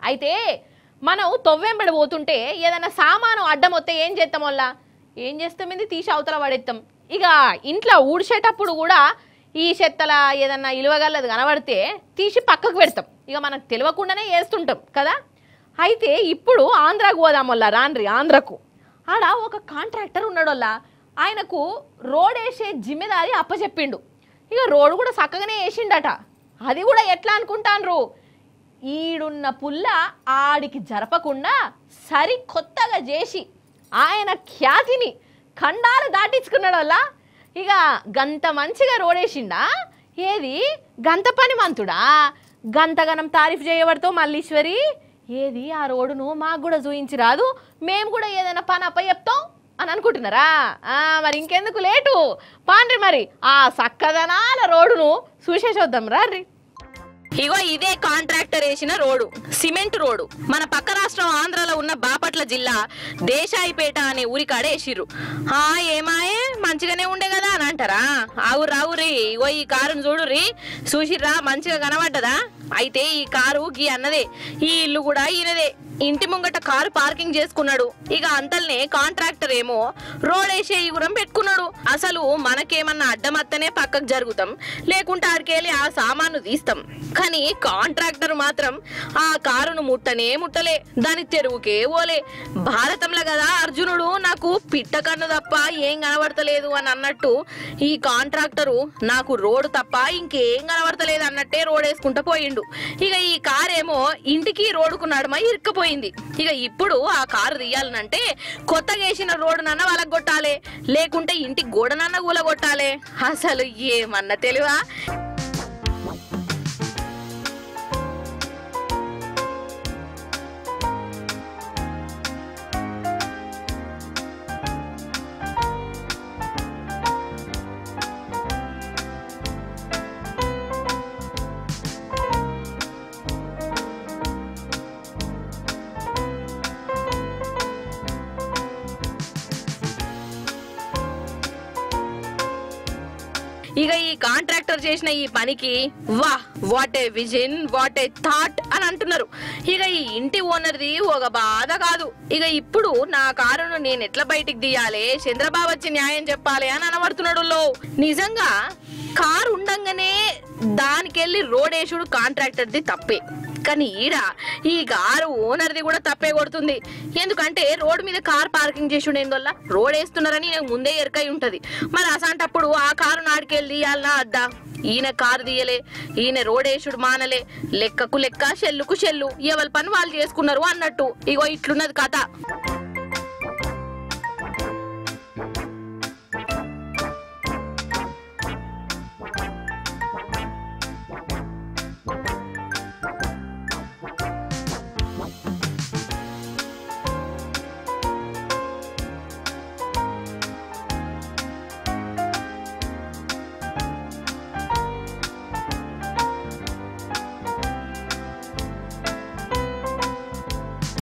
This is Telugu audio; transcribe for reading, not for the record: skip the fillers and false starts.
అయితే మనం తొవ్వెంబడి పోతుంటే ఏదైనా సామాను అడ్డం వస్తే ఏం చేస్తాం వల్ల ఏం చేస్తాం ఇది తీసి అవతల పడేస్తాం. ఇక ఇంట్లో ఊడ్చేటప్పుడు కూడా ఈ చెత్తల ఏదన్నా ఇలువగల్లది కనబడితే తీసి పక్కకు పెడతాం. ఇక మనకు తెలియకుండానే వేస్తుంటాం కదా. అయితే ఇప్పుడు ఆంధ్రాకు పోదాం వల్ల రాండ్రి ఆంధ్రకు. ఆడ ఒక కాంట్రాక్టర్ ఉన్నాడు వల్ల ఆయనకు రోడ్ వేసే జిమ్మెదారి అప్పచెప్పిండు. ఇక రోడ్డు కూడా చక్కగానే వేసిండట. అది కూడా ఎట్లా అనుకుంటాన్రు, ఈడున్న పుల్ల ఆడికి జరపకుండా సరి కొత్తగా చేసి ఆయన ఖ్యాతిని ఖండాలు దాటించుకున్నాడు వల్ల. ఇక గంత మంచిగా రోడేసిండా ఏది గంత పని మంతుడా, గంతగనం తారీఫ్ చేయబడితో మల్లీశ్వరి ఏది ఆ రోడ్డును మాకు కూడా చూయించి రాదు, మేము కూడా ఏదైనా పని అప్ప చెప్తాం అని అనుకుంటున్నారా? మరి ఇంకెందుకు లేటు, పాండ్రి మరి ఆ సక్కదనాల రోడ్డును చూసేసొద్దాం రీ. ఇగో ఇదే కాంట్రాక్టర్ వేసిన రోడ్డు, సిమెంట్ రోడ్డు. మన పక్క రాష్ట్రం ఆంధ్రలో ఉన్న బాపట్ల జిల్లా దేశాయిపేట అనే ఊరికాడ వేసిర్రు. ఏమాయే మంచిగానే ఉండే కదా అని అంటారా? ఆవురి ఇగో ఈ కారును చూడుర్రి, చూసిర్రా మంచిగా కనబడ్డదా? అయితే ఈ కారు గీ అన్నదే, ఈ ఇల్లు కూడా ఈయనదే. ఇంటి ముంగట కారు పార్కింగ్ చేసుకున్నాడు. ఇక అంతల్నే కాంట్రాక్టర్ ఏమో రోడ్ వేసే ఈగురం పెట్టుకున్నాడు. అసలు మనకేమన్నా అడ్డమత్తనే పక్కకు జరుగుతాం, లేకుంటే ఆడికెళ్ళి ఆ సామాను తీస్తాం. కానీ కాంట్రాక్టర్ మాత్రం ఆ కారును ముట్టలే, దాని తెరువుకే ఓలే. భారతంలో కదా అర్జునుడు నాకు పిట్ట కన్ను తప్ప ఏం కనబడతలేదు అని అన్నట్టు ఈ కాంట్రాక్టరు నాకు రోడ్డు తప్ప ఇంకేం కనబడతలేదు అన్నట్టే రోడ్ వేసుకుంటూ పోయిండు. ఇక ఈ కారేమో ఇంటికి రోడ్డుకు నడుమ ఇరుక్కపోయింది. ఇక ఇప్పుడు ఆ కారు తీయాలనంటే కొత్తగా వేసిన రోడ్డునన్న వలగొట్టాలి, లేకుంటే ఇంటి గోడనన్న కూలగొట్టాలి. అసలు ఏమన్నా తెలివా? ఇక ఈ కాంట్రాక్టర్ చేసిన ఈ పనికి what a vision, what a thought అని అంటున్నారు. ఇక ఈ ఇంటి ఓనర్ది ఒక బాధ కాదు. ఇక ఇప్పుడు నా కారును నేను ఎట్లా బయటికి తీయాలి, చంద్రబాబు వచ్చి న్యాయం చెప్పాలి అని అనబడుతున్నాడు. నిజంగా కారు ఉండంగానే దానికెళ్ళి రోడ్ వేసుడు కాంట్రాక్టర్ది తప్పే. కానీ ఈడ ఈ కారు ఓనర్ది కూడా తప్పే కొడుతుంది. ఎందుకంటే రోడ్డు మీద కార్ పార్కింగ్ చేసుడు ఏందోల్లా రోడ్ వేస్తున్నారని నాకు ముందే ఎరకై ఉంటది. మరి అసంటప్పుడు ఆ కారు నాడికెళ్ళి తీయాలనా అద్దా? ఈయన కారు తీయలే, ఈయన రోడ్ వేసుడు మానలే, లెక్కకు లెక్క చెల్లుకు చెల్లు, ఎవరి పని వాళ్ళు చేసుకున్నారు అన్నట్టు. ఇగో ఇట్లున్నది కథ.